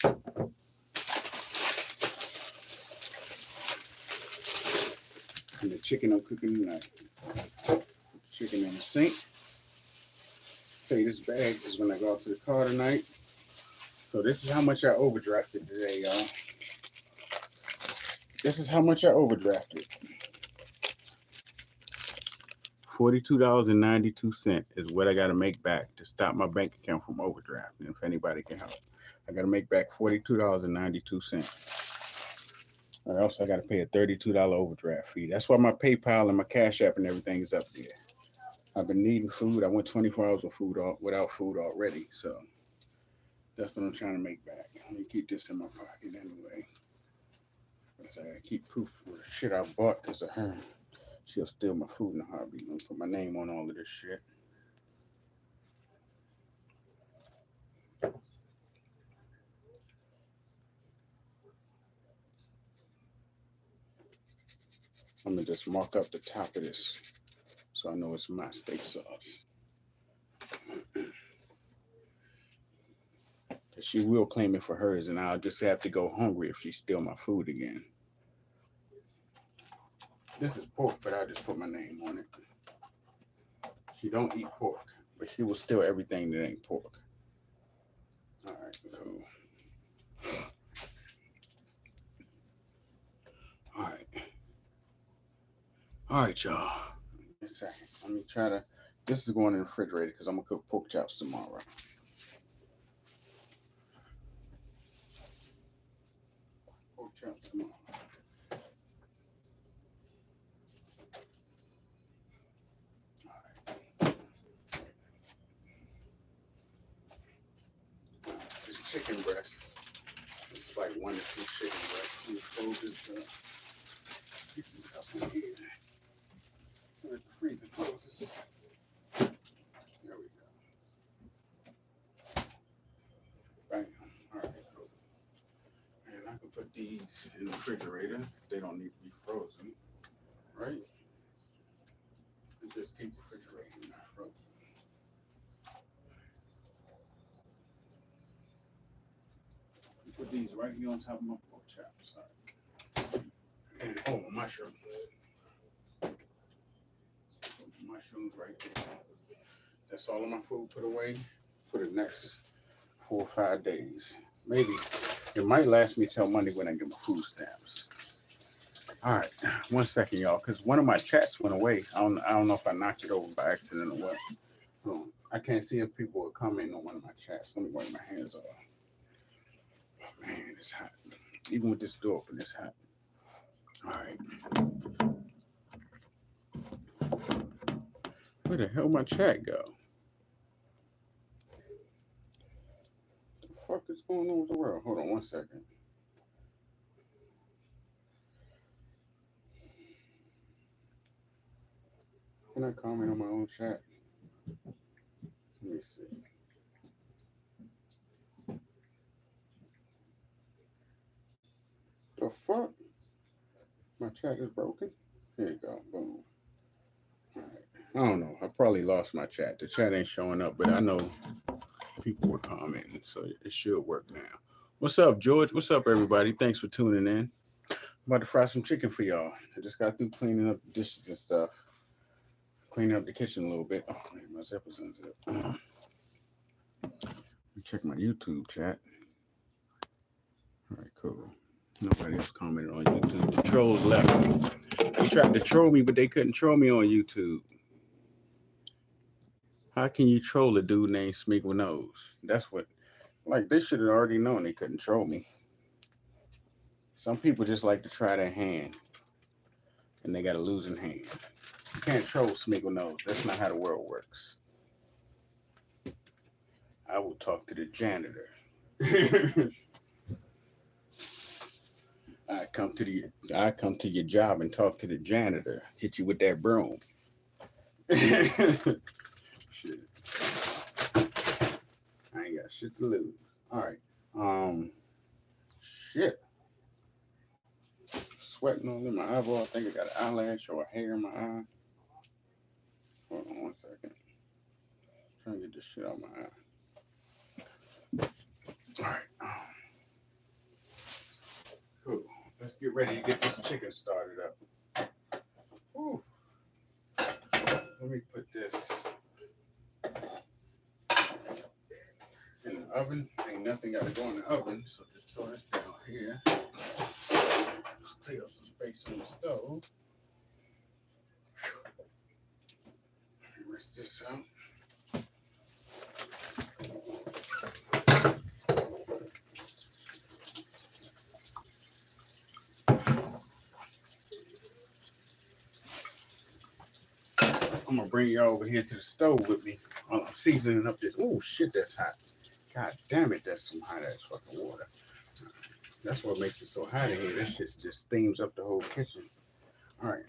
And the chicken I'm cooking tonight. Put the chicken in the sink. Say this bag is when I go out to the car tonight. So this is how much I overdrafted today, y'all. This is how much I overdrafted. $42.92 is what I got to make back to stop my bank account from overdrafting. If anybody can help, I got to make back $42.92. Or else I got to pay a $32 overdraft fee. That's why my PayPal and my Cash App and everything is up there. I've been needing food. I went 24 hours without food already. So that's what I'm trying to make back. Let me keep this in my pocket anyway. So I keep proof of the shit I bought because of her. She'll steal my food in a heartbeat. I'm gonna put my name on all of this shit. I'm gonna just mark up the top of this so I know it's my steak sauce. Cause she will claim it for hers, and I'll just have to go hungry if she steal my food again. This is pork, but I just put my name on it. She don't eat pork, but she will steal everything that ain't pork. All right, cool. All right, y'all. A second. Let me try to. This is going in the refrigerator because I'm gonna cook pork chops tomorrow. Pork chops tomorrow. This chicken breast. This is like 1 to 2 chicken breasts. You fold this keep this up in here. So that the freezer closes. There we go. Bam. All right, cool. And I can put these in the refrigerator. They don't need to be frozen, right? And just keep refrigerating, not frozen. Put these right here on top of my pork chops. And mushrooms. Mushrooms right there. That's all of my food put away for the next 4 or 5 days. Maybe it might last me till Monday when I get my food stamps. All right, 1 second, y'all, because one of my chats went away. I don't know if I knocked it over by accident or what. I can't see if people are commenting on one of my chats. Let me wipe my hands off. Oh, man, it's hot. Even with this door open, it's hot. All right. Where the hell my chat go? What the fuck is going on with the world? Hold on 1 second. Can I comment on my own chat? Let me see. The fuck? My chat is broken? There you go. Boom. All right. I don't know. I probably lost my chat. The chat ain't showing up, but I know people were commenting, so it should work now. What's up, George? What's up, everybody? Thanks for tuning in. I'm about to fry some chicken for y'all. I just got through cleaning up the dishes and stuff. Cleaning up the kitchen a little bit. Oh, man, my zipper's unzipped. Check my YouTube chat. All right, cool. Nobody else commented on YouTube. The trolls left me. They tried to troll me, but they couldn't troll me on YouTube. How can you troll a dude named SmeagleKnows? That's what, like, they should have already known they couldn't troll me. Some people just like to try their hand, and they got a losing hand. You can't troll SmeagleKnows. That's not how the world works. I will talk to the janitor. I come to your job and talk to the janitor. Hit you with that broom. Shit. I ain't got shit to lose. All right. Shit. Sweating all in my eyeball. I think I got an eyelash or a hair in my eye. Hold on 1 second. Trying to get this shit out of my eye. All right. Cool. Let's get ready to get this chicken started up. Whew. Let me put this in the oven. Ain't nothing got to go in the oven, so just throw this down here. Just clear up some space on the stove. Rinse this out. I'm gonna bring y'all over here to the stove with me while I'm seasoning up this. Oh shit, that's hot. God damn it, that's some hot ass fucking water. That's what makes it so hot in here. This shit just steams up the whole kitchen. All right.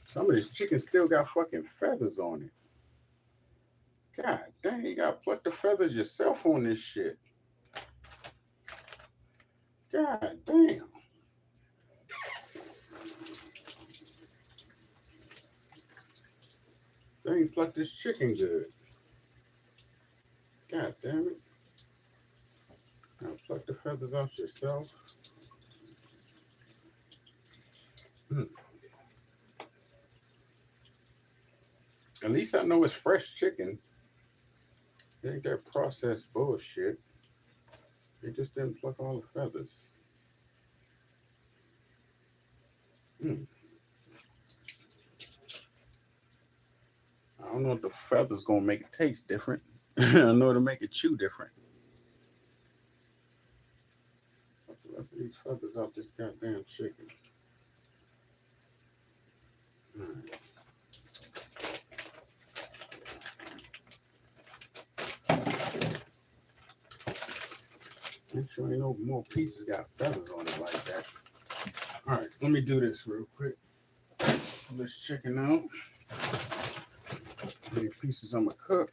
Some of this chicken still got fucking feathers on it. God dang, you gotta pluck the feathers yourself on this shit. God damn. They ain't plucked this chicken good. God damn it. Now pluck the feathers off yourself. At least I know it's fresh chicken. It ain't that processed bullshit. They just didn't pluck all the feathers. I don't know if the feathers gonna make it taste different. I know it'll make it chew different. Let's get these feathers off this goddamn chicken. Right. Make sure ain't no more pieces got feathers on it like that. All right, let me do this real quick. Pull this chicken out. How many pieces I'm gonna cook?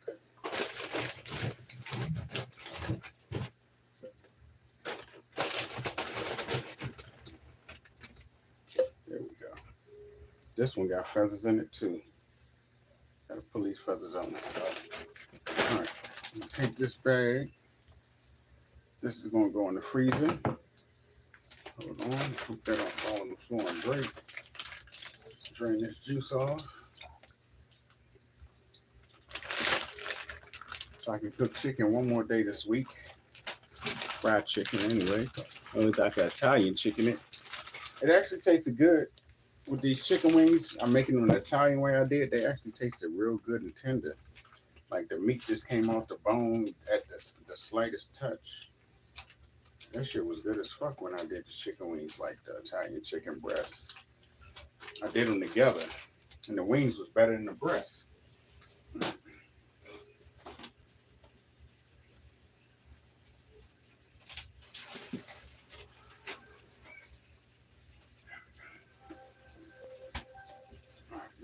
There we go. This one got feathers in it too. Gotta pull these feathers out myself. All right, I'm gonna take this bag. This is gonna go in the freezer. Hold on, put that all on the floor and break. Just drain this juice off. So I can cook chicken one more day this week. Fried chicken anyway. Only got the Italian chicken. It actually tasted good with these chicken wings. I'm making them the Italian way I did. They actually tasted real good and tender. Like the meat just came off the bone at the slightest touch. That shit was good as fuck when I did the chicken wings, like the Italian chicken breasts. I did them together, and the wings was better than the breast.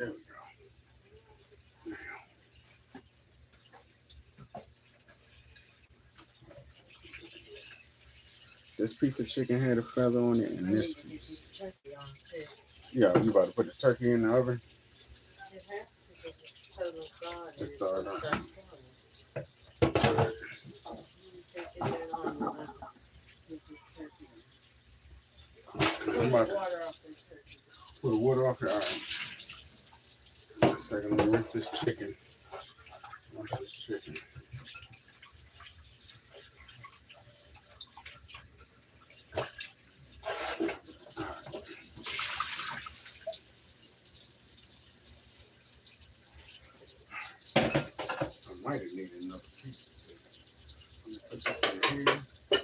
There we go. This piece of chicken had a feather on it, and this. Turkey on too. Yeah, you about to put the turkey in the oven? It has to because it's total gone. It's started on. Put the water off this turkey. Put the water off here. All right. Second, let me rinse this chicken. Wash this chicken. I might have needed another piece. Let me put this in here. All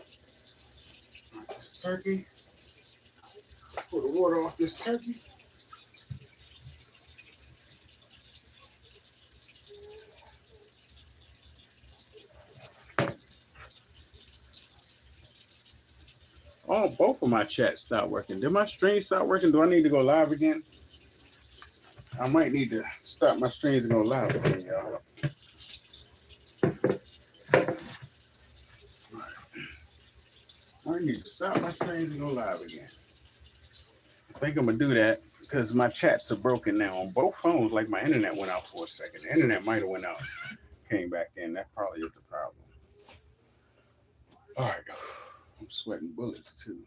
right, this turkey. Pour the water off this turkey. Oh, both of my chats stopped working. Did my stream stop working? Do I need to go live again? I might need to stop my streams and go live again, y'all. I need to stop my streams and go live again. I think I'm gonna do that because my chats are broken now on both phones. Like my internet went out for a second. The internet might have went out, came back in. That probably is the problem. All right, I'm sweating bullets too.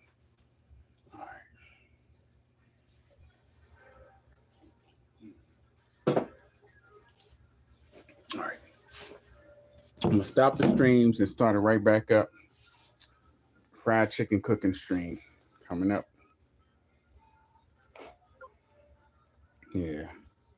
All right. All right. I'm gonna stop the streams and start it right back up. Fried chicken cooking stream coming up. Yeah.